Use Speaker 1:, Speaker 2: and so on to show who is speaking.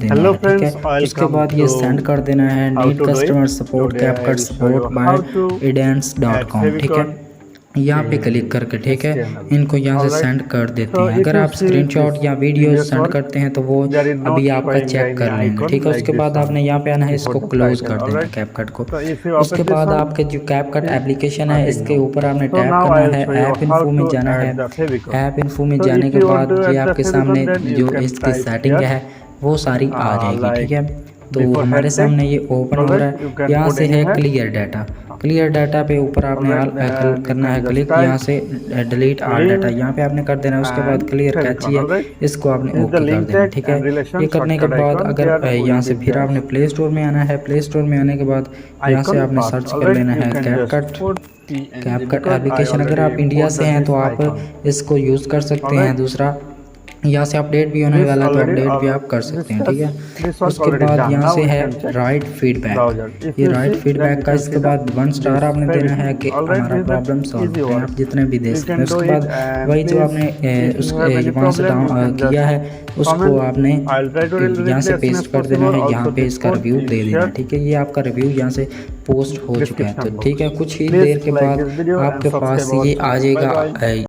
Speaker 1: देना
Speaker 2: Hello
Speaker 1: है, ठीक है।
Speaker 2: friends,
Speaker 1: उसके
Speaker 2: welcome
Speaker 1: बाद ये सेंड
Speaker 2: to
Speaker 1: कर देना है
Speaker 2: how
Speaker 1: need
Speaker 2: to do
Speaker 1: customer
Speaker 2: it.
Speaker 1: Support
Speaker 2: Today I
Speaker 1: CapCut
Speaker 2: will show
Speaker 1: support
Speaker 2: you
Speaker 1: by
Speaker 2: how to add
Speaker 1: edents.com, ठीक है।
Speaker 2: favicon
Speaker 1: यहाँ पे क्लिक
Speaker 2: in
Speaker 1: करके, ठीक है,
Speaker 2: HTML.
Speaker 1: इनको यहाँ से
Speaker 2: Alright.
Speaker 1: सेंड कर देते
Speaker 2: So
Speaker 1: हैं।
Speaker 2: if
Speaker 1: अगर
Speaker 2: you
Speaker 1: आप
Speaker 2: see
Speaker 1: स्क्रीनशॉट
Speaker 2: this
Speaker 1: या वीडियो
Speaker 2: previous
Speaker 1: सेंड
Speaker 2: one,
Speaker 1: करते हैं तो वो
Speaker 2: there is
Speaker 1: अभी
Speaker 2: not
Speaker 1: आपका
Speaker 2: showing
Speaker 1: चेक
Speaker 2: any
Speaker 1: कर लेंगे,
Speaker 2: icon
Speaker 1: ठीक है।
Speaker 2: like
Speaker 1: उसके
Speaker 2: this
Speaker 1: बाद
Speaker 2: one
Speaker 1: आपने यहाँ पे आना है,
Speaker 2: before
Speaker 1: इसको
Speaker 2: the
Speaker 1: क्लोज
Speaker 2: title.
Speaker 1: कर देना है
Speaker 2: Alright.
Speaker 1: कैपकट को।
Speaker 2: So if you
Speaker 1: उसके
Speaker 2: open this
Speaker 1: बाद
Speaker 2: one,
Speaker 1: आपके जो कैपकट
Speaker 2: see
Speaker 1: एप्लीकेशन है
Speaker 2: nothing
Speaker 1: इसके
Speaker 2: new.
Speaker 1: ऊपर आपने
Speaker 2: So
Speaker 1: टैप
Speaker 2: now
Speaker 1: करना
Speaker 2: I'll
Speaker 1: है,
Speaker 2: show you
Speaker 1: app
Speaker 2: how
Speaker 1: info में
Speaker 2: to
Speaker 1: जाना है।
Speaker 2: add the favicon.
Speaker 1: App info में
Speaker 2: So
Speaker 1: जाने
Speaker 2: if
Speaker 1: के
Speaker 2: you want
Speaker 1: बाद
Speaker 2: to
Speaker 1: ये
Speaker 2: add the
Speaker 1: आपके
Speaker 2: favicon,
Speaker 1: सामने
Speaker 2: then you
Speaker 1: जो
Speaker 2: can
Speaker 1: इसकी
Speaker 2: type
Speaker 1: सेटिंग
Speaker 2: here
Speaker 1: है वो सारी आ जाएगी, ठीक
Speaker 2: like
Speaker 1: है। तो
Speaker 2: before
Speaker 1: हमारे
Speaker 2: head tag.
Speaker 1: सामने ये ओपन हो रहा
Speaker 2: Alright, you
Speaker 1: है।
Speaker 2: can
Speaker 1: यहाँ
Speaker 2: put
Speaker 1: से
Speaker 2: any
Speaker 1: है
Speaker 2: head.
Speaker 1: Clear data, clear data पे ऊपर आपने
Speaker 2: Alright, then you
Speaker 1: करना है
Speaker 2: can just
Speaker 1: क्लिक, यहाँ
Speaker 2: type
Speaker 1: से डिलीट ऑल डाटा
Speaker 2: link
Speaker 1: यहाँ पे आपने कर देना है। उसके बाद
Speaker 2: and
Speaker 1: क्लियर कैची
Speaker 2: favicon.
Speaker 1: है,
Speaker 2: Alright.
Speaker 1: इसको आपने
Speaker 2: This is the
Speaker 1: ओके कर
Speaker 2: link
Speaker 1: देना है,
Speaker 2: tag
Speaker 1: ठीक
Speaker 2: and
Speaker 1: है। ये
Speaker 2: relation
Speaker 1: करने के
Speaker 2: shortcut
Speaker 1: बाद
Speaker 2: icon.
Speaker 1: अगर
Speaker 2: Here we
Speaker 1: यहाँ से
Speaker 2: give
Speaker 1: फिर
Speaker 2: the
Speaker 1: आपने प्ले स्टोर में आना है, प्ले स्टोर में आने के बाद यहाँ से
Speaker 2: icon
Speaker 1: आपने
Speaker 2: path.
Speaker 1: सर्च कर
Speaker 2: Alright,
Speaker 1: लेना
Speaker 2: you
Speaker 1: है
Speaker 2: can just
Speaker 1: CapCut.
Speaker 2: put PNG
Speaker 1: CapCut
Speaker 2: because I
Speaker 1: application अगर आप
Speaker 2: already
Speaker 1: इंडिया से
Speaker 2: imported
Speaker 1: हैं तो
Speaker 2: this
Speaker 1: आप
Speaker 2: icon.
Speaker 1: इसको यूज़ कर सकते हैं।
Speaker 2: Alright,
Speaker 1: दूसरा यहाँ से अपडेट भी होने
Speaker 2: this
Speaker 1: वाला है तो
Speaker 2: already
Speaker 1: अपडेट भी
Speaker 2: all
Speaker 1: आप कर सकते हैं, ठीक है।
Speaker 2: this was
Speaker 1: उसके
Speaker 2: already
Speaker 1: बाद
Speaker 2: done.
Speaker 1: यहाँ
Speaker 2: Now
Speaker 1: से
Speaker 2: we
Speaker 1: है
Speaker 2: can check
Speaker 1: right feedback.
Speaker 2: browser. If
Speaker 1: ये
Speaker 2: you
Speaker 1: right
Speaker 2: see, then
Speaker 1: feedback
Speaker 2: you
Speaker 1: का
Speaker 2: can
Speaker 1: इसके
Speaker 2: see the
Speaker 1: बाद 1 स्टार
Speaker 2: this
Speaker 1: आपने देना है
Speaker 2: favicon.
Speaker 1: कि
Speaker 2: Alright,
Speaker 1: हमारा
Speaker 2: this is
Speaker 1: problem
Speaker 2: the
Speaker 1: solve
Speaker 2: easy
Speaker 1: है।
Speaker 2: one.
Speaker 1: आप जितने भी दे
Speaker 2: You
Speaker 1: सकते हैं।
Speaker 2: can do
Speaker 1: उसके
Speaker 2: it
Speaker 1: बाद
Speaker 2: and
Speaker 1: वही जो
Speaker 2: please
Speaker 1: आपने
Speaker 2: if
Speaker 1: उस
Speaker 2: you have any
Speaker 1: वहाँ से
Speaker 2: problem you can
Speaker 1: किया
Speaker 2: just
Speaker 1: है उसको
Speaker 2: comment.
Speaker 1: आपने
Speaker 2: I'll try to
Speaker 1: यहाँ से
Speaker 2: reply as soon as
Speaker 1: paste कर देना
Speaker 2: possible.
Speaker 1: है। यहाँ
Speaker 2: Also
Speaker 1: पे
Speaker 2: this
Speaker 1: इसका
Speaker 2: code
Speaker 1: रिव्यू
Speaker 2: is
Speaker 1: दे देना है,
Speaker 2: shared
Speaker 1: ठीक है। ये आपका रिव्यू यहाँ से पोस्ट हो चुका है, तो
Speaker 2: description
Speaker 1: ठीक है।
Speaker 2: box.
Speaker 1: कुछ ही
Speaker 2: Please
Speaker 1: देर के
Speaker 2: like
Speaker 1: बाद
Speaker 2: this video and
Speaker 1: आपके
Speaker 2: subscribe
Speaker 1: पास
Speaker 2: our
Speaker 1: ये आ
Speaker 2: channel. Bye bye.
Speaker 1: जाएगा